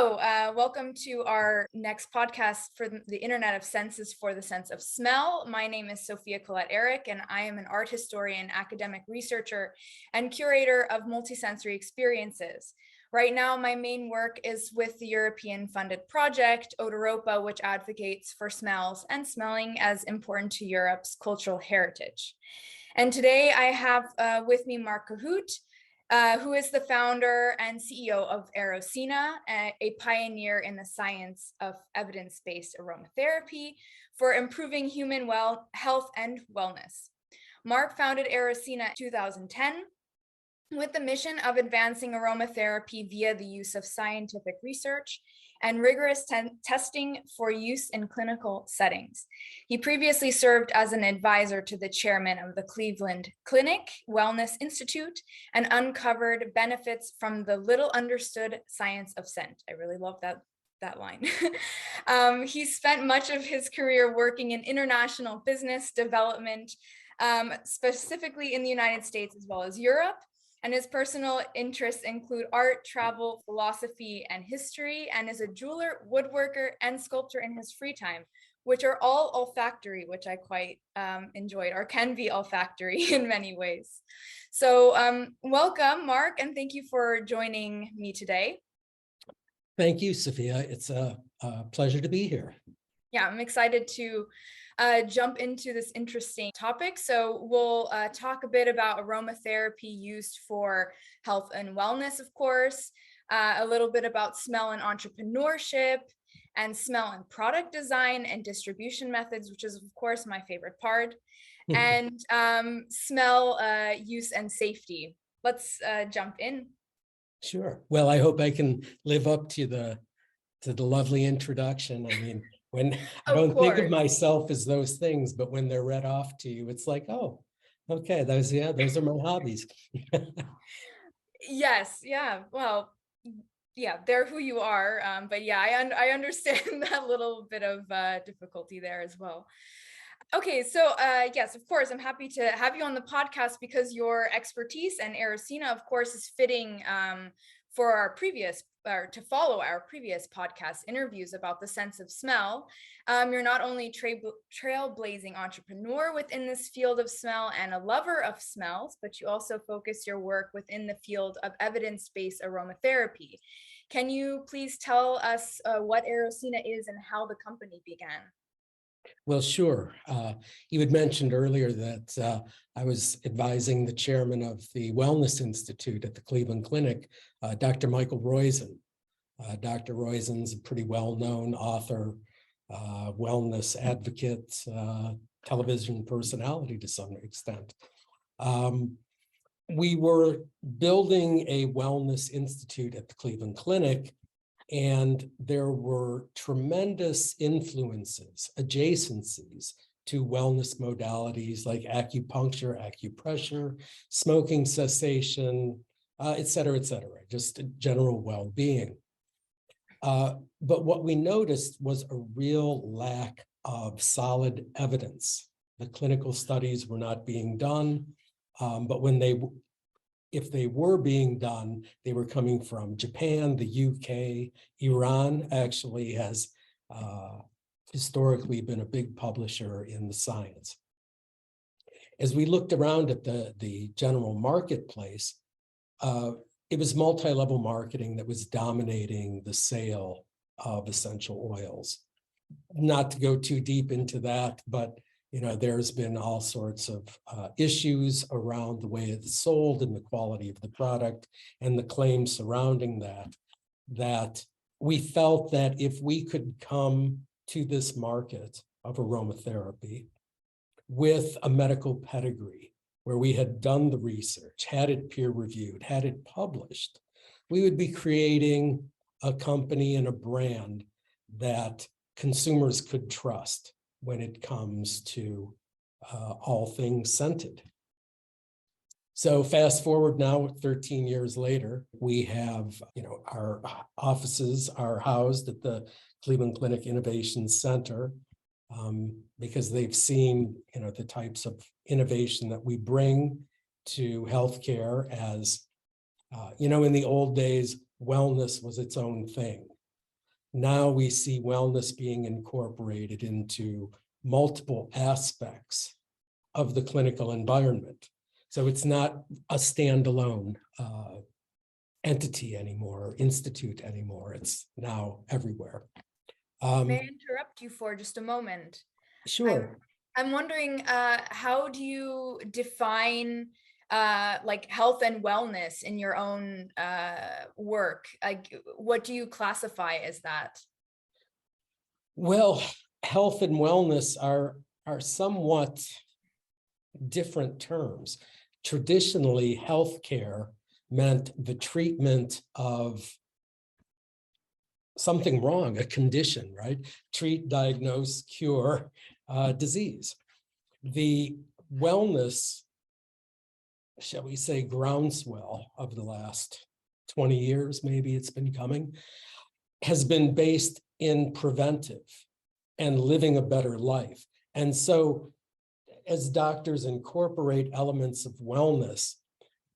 Welcome to our next podcast for the Internet of Senses for the Sense of Smell. My name is Sofia Ehrich, and I am an art historian, academic researcher, and curator of multisensory experiences. Right now, my main work is with the European-funded project, Odoropa, which advocates for smells and smelling as important to Europe's cultural heritage. And today I have with me Mark Kohoot, who is the founder and CEO of Aeroscena, a pioneer in the science of evidence-based aromatherapy for improving human health and wellness. Mark founded Aeroscena in 2010 with the mission of advancing aromatherapy via the use of scientific research and rigorous testing for use in clinical settings. He previously served as an advisor to the chairman of the Cleveland Clinic Wellness Institute and uncovered benefits from the little understood science of scent. I really love that line. He spent much of his career working in international business development, specifically in the United States as well as Europe. And his personal interests include art, travel, philosophy, and history, and is a jeweler, woodworker, and sculptor in his free time, which are all olfactory, which I quite enjoyed, or can be olfactory in many ways. So welcome, Mark, and thank you for joining me today. Thank you, Sophia. It's a pleasure to be here. Yeah, I'm excited to jump into this interesting topic. So we'll talk a bit about aromatherapy used for health and wellness, of course, a little bit about smell and entrepreneurship, and smell and product design and distribution methods, which is, of course, my favorite part, and smell use and safety. Let's jump in. Sure. Well, I hope I can live up to the lovely introduction. I mean, when I don't think of myself as those things, but when they're read off to you, it's like, oh, okay, those are my hobbies. Yes, yeah. Well, yeah, they're who you are. But yeah, I understand that little bit of difficulty there as well. Okay, so yes, of course, I'm happy to have you on the podcast because your expertise and Aeroscena, of course, is fitting for our previous, or to follow our previous podcast interviews about the sense of smell. You're not only trailblazing entrepreneur within this field of smell and a lover of smells, but you also focus your work within the field of evidence-based aromatherapy. Can you please tell us what Aeroscena is and how the company began? Well, sure. You had mentioned earlier that I was advising the chairman of the Wellness Institute at the Cleveland Clinic, Dr. Michael Roizen. Dr. Roizen's a pretty well-known author, wellness advocate, television personality to some extent. We were building a wellness institute at the Cleveland Clinic, and there were tremendous influences, adjacencies to wellness modalities like acupuncture, acupressure, smoking cessation, et cetera, just general well-being. But what we noticed was a real lack of solid evidence. The clinical studies were not being done, but if they were being done, they were coming from Japan, the UK, Iran actually has historically been a big publisher in the science. As we looked around at the general marketplace, it was multi-level marketing that was dominating the sale of essential oils. Not to go too deep into that, but there's been all sorts of issues around the way it's sold and the quality of the product and the claims surrounding that we felt that if we could come to this market of aromatherapy with a medical pedigree, where we had done the research, had it peer-reviewed, had it published, we would be creating a company and a brand that consumers could trust when it comes to all things scented. So fast forward now, 13 years later, we have, our offices are housed at the Cleveland Clinic Innovation Center because they've seen, the types of innovation that we bring to healthcare as, in the old days, wellness was its own thing. Now we see wellness being incorporated into multiple aspects of the clinical environment. So it's not a standalone entity anymore, institute anymore. It's now everywhere. May I interrupt you for just a moment? Sure. I'm wondering, how do you define like health and wellness in your own work? Like, what do you classify as that? Well, health and wellness are somewhat different terms. Traditionally, healthcare meant the treatment of something wrong, a condition, right? Treat, diagnose, cure disease. The wellness, shall we say, groundswell of the last 20 years, maybe it's been coming, has been based in preventive and living a better life. And so as doctors incorporate elements of wellness,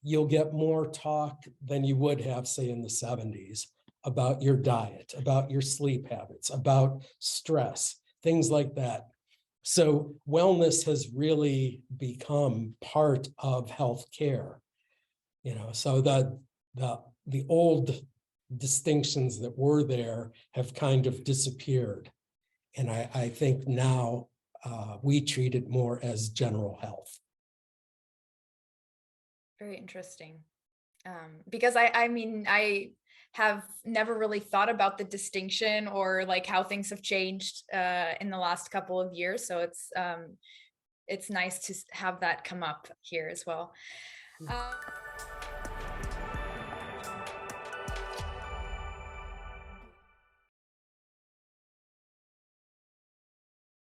you'll get more talk than you would have, say, in the 70s about your diet, about your sleep habits, about stress, things like that. So wellness has really become part of healthcare. So the old distinctions that were there have kind of disappeared. And I think now we treat it more as general health. Very interesting. Because I mean, I have never really thought about the distinction or like how things have changed in the last couple of years. So it's nice to have that come up here as well.